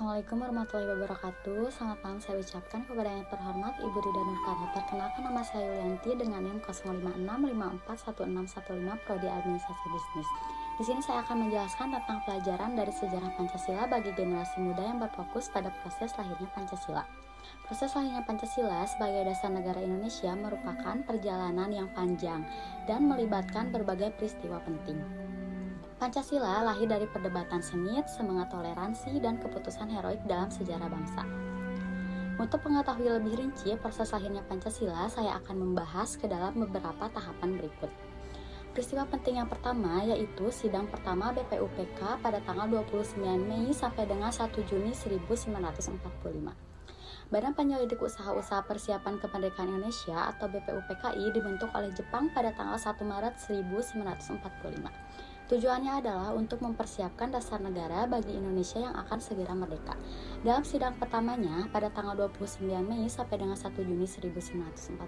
Assalamualaikum warahmatullahi wabarakatuh. Selamat malam saya ucapkan kepada yang terhormat Ibu Rida Nurkara. Perkenalkan nama saya Yulianti dengan NIM 0565411615 Prodi Administrasi Bisnis. Di sini saya akan menjelaskan tentang pelajaran dari sejarah Pancasila bagi generasi muda yang berfokus pada proses lahirnya Pancasila. Proses lahirnya Pancasila sebagai dasar negara Indonesia merupakan perjalanan yang panjang dan melibatkan berbagai peristiwa penting. Pancasila lahir dari perdebatan sengit, semangat toleransi, dan keputusan heroik dalam sejarah bangsa. Untuk mengetahui lebih rinci proses lahirnya Pancasila, saya akan membahas ke dalam beberapa tahapan berikut. Peristiwa penting yang pertama yaitu sidang pertama BPUPK pada tanggal 29 Mei sampai dengan 1 Juni 1945. Badan Penyelidik Usaha-Usaha Persiapan Kemerdekaan Indonesia atau BPUPKI dibentuk oleh Jepang pada tanggal 1 Maret 1945. Tujuannya adalah untuk mempersiapkan dasar negara bagi Indonesia yang akan segera merdeka. Dalam sidang pertamanya pada tanggal 29 Mei sampai dengan 1 Juni 1945,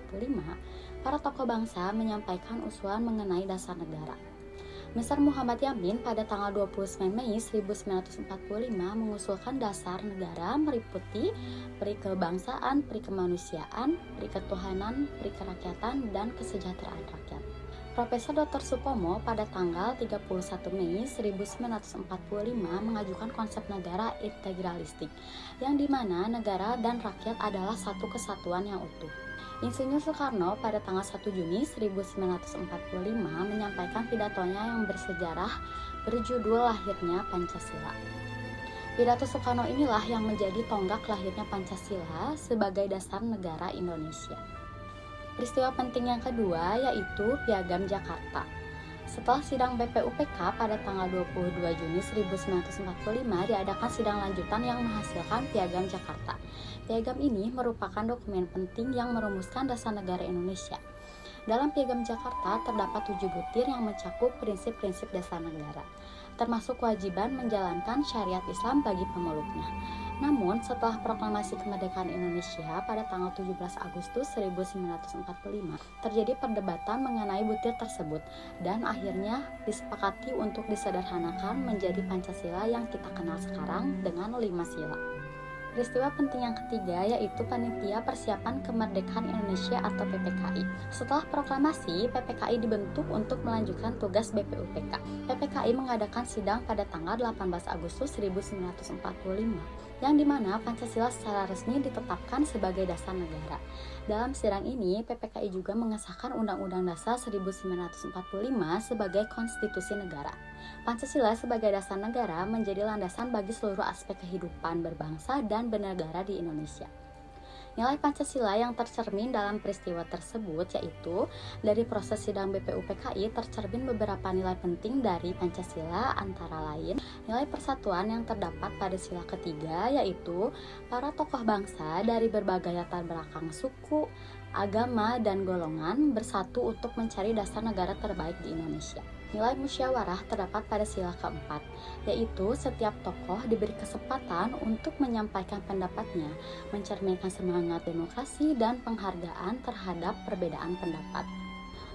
para tokoh bangsa menyampaikan usulan mengenai dasar negara. Mr. Muhammad Yamin pada tanggal 29 Mei 1945 mengusulkan dasar negara meliputi peri kebangsaan, peri kemanusiaan, peri ketuhanan, peri kerakyatan, dan kesejahteraan rakyat. Profesor Dr. Supomo pada tanggal 31 Mei 1945 mengajukan konsep negara integralistik, yang dimana negara dan rakyat adalah satu kesatuan yang utuh. Insinyur Soekarno pada tanggal 1 Juni 1945 menyampaikan pidatonya yang bersejarah berjudul Lahirnya Pancasila. Pidato Soekarno inilah yang menjadi tonggak lahirnya Pancasila sebagai dasar negara Indonesia. Peristiwa penting yang kedua yaitu Piagam Jakarta. Setelah sidang BPUPK pada tanggal 22 Juni 1945 diadakan sidang lanjutan yang menghasilkan Piagam Jakarta. Piagam ini merupakan dokumen penting yang merumuskan dasar negara Indonesia. Dalam Piagam Jakarta terdapat 7 butir yang mencakup prinsip-prinsip dasar negara, termasuk kewajiban menjalankan syariat Islam bagi pemeluknya. Namun, setelah proklamasi kemerdekaan Indonesia pada tanggal 17 Agustus 1945, terjadi perdebatan mengenai butir tersebut dan akhirnya disepakati untuk disederhanakan menjadi Pancasila yang kita kenal sekarang dengan 5 sila. Peristiwa penting yang ketiga yaitu Panitia Persiapan Kemerdekaan Indonesia atau PPKI. Setelah proklamasi, PPKI dibentuk untuk melanjutkan tugas BPUPK. PPKI mengadakan sidang pada tanggal 18 Agustus 1945, yang dimana Pancasila secara resmi ditetapkan sebagai dasar negara. Dalam sidang ini, PPKI juga mengesahkan Undang-Undang Dasar 1945 sebagai konstitusi negara. Pancasila sebagai dasar negara menjadi landasan bagi seluruh aspek kehidupan berbangsa dan bernegara di Indonesia. Nilai Pancasila yang tercermin dalam peristiwa tersebut yaitu dari proses sidang BPUPKI tercermin beberapa nilai penting dari Pancasila, antara lain nilai persatuan yang terdapat pada sila ketiga yaitu para tokoh bangsa dari berbagai latar belakang suku, agama, dan golongan bersatu untuk mencari dasar negara terbaik di Indonesia. Nilai musyawarah terdapat pada sila keempat, yaitu setiap tokoh diberi kesempatan untuk menyampaikan pendapatnya, mencerminkan semangat demokrasi dan penghargaan terhadap perbedaan pendapat.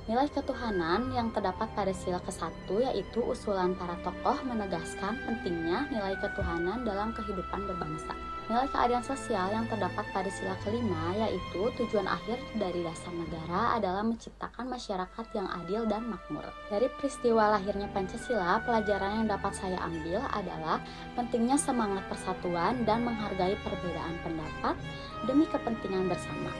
Nilai ketuhanan yang terdapat pada sila ke-1 yaitu usulan para tokoh menegaskan pentingnya nilai ketuhanan dalam kehidupan berbangsa. Nilai keadilan sosial yang terdapat pada sila ke-5 yaitu tujuan akhir dari dasar negara adalah menciptakan masyarakat yang adil dan makmur. Dari peristiwa lahirnya Pancasila, pelajaran yang dapat saya ambil adalah pentingnya semangat persatuan dan menghargai perbedaan pendapat demi kepentingan bersama.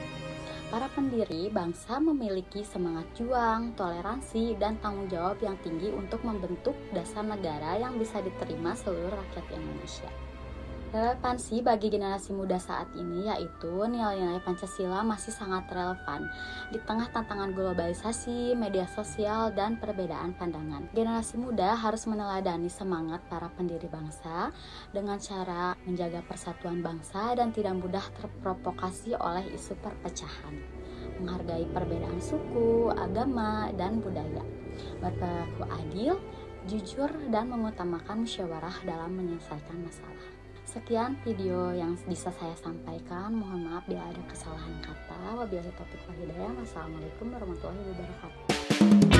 Para pendiri bangsa memiliki semangat juang, toleransi, dan tanggung jawab yang tinggi untuk membentuk dasar negara yang bisa diterima seluruh rakyat Indonesia. Relevansi bagi generasi muda saat ini yaitu nilai-nilai Pancasila masih sangat relevan di tengah tantangan globalisasi, media sosial, dan perbedaan pandangan. Generasi muda harus meneladani semangat para pendiri bangsa dengan cara menjaga persatuan bangsa dan tidak mudah terprovokasi oleh isu perpecahan, menghargai perbedaan suku, agama, dan budaya, berperilaku adil, jujur, dan mengutamakan musyawarah dalam menyelesaikan masalah. Sekian video yang bisa saya sampaikan. Mohon maaf bila ada kesalahan kata. Wabillahi taufiq wal hidayah. Wassalamualaikum warahmatullahi wabarakatuh.